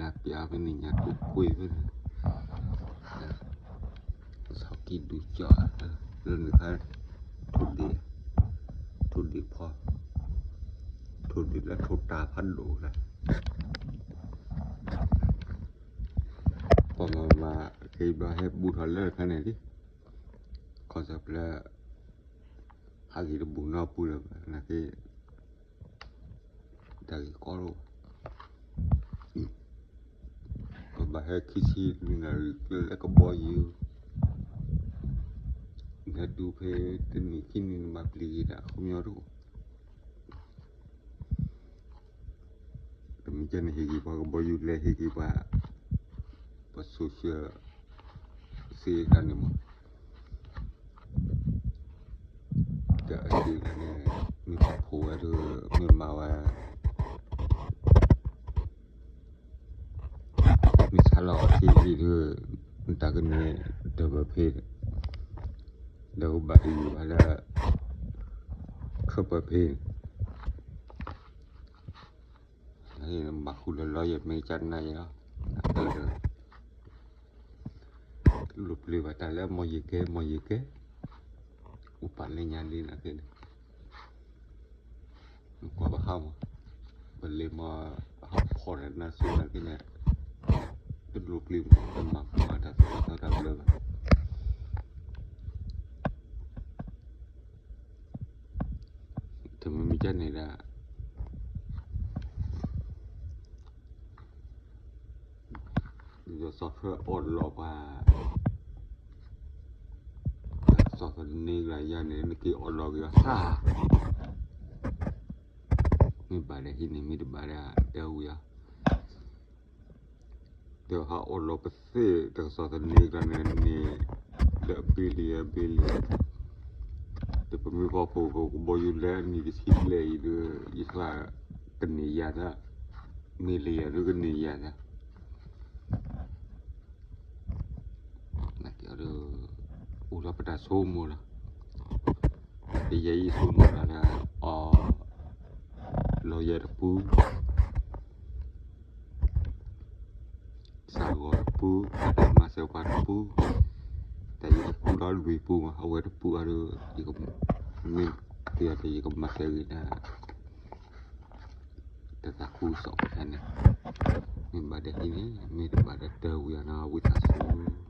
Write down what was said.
na pia bên này nhà tụ quê với sau khi đủ chợ lên được hết thôn đi pho thôn đi là thôn ta phân đồ này còn mà khi mà hết bù thọ lên cái này đi còn sắp là hai cái bù nó bù là cái dari có luôn còn bà hết khi chi là có bao nhiêu là đủ phê tên khi mà bì đã không nhớ đâu mình chân thì gì bao nhiêu lệ thì gì bà social si kan niจะดีเนี่ยมีครอบครัวด้วยมีมาว่ามีชาลอที่ด้วยมันตากันเนี่ยเดบเพศเดบบัดอยู่ว่าละเข้าประเภทนี่มาคุยร้อยไม่จันไหนเนาะlục lì và ta là mọi gì kế upan lên nhà đi là cái qua bà không bên lì mà học phò là na xuống là cái nhà cái lục lì mà ta làm được thì mình chân này là giờ sọt hơi ổn lọ và sọt này là gia này nó kia ổn lọ kìa sa mình bảo là hình này mình bảo là đâu ya đều họ ổn lọ bớt xe từ sọt này là này đỡ beli từ bây giờ có bao nhiêu lẻ này cái gì lẻ được ít là cái này ya đó mình lẻ được cái này ya đó ada ulah pada semua lah dia semua ada lawyer pu sagor pu ada masyarakat pu tapi pu dah lebih pu mah awal pu ada juga min dia ada juga masyarakat tetaku sok sana min pada ini min pada tahu yang awal tahu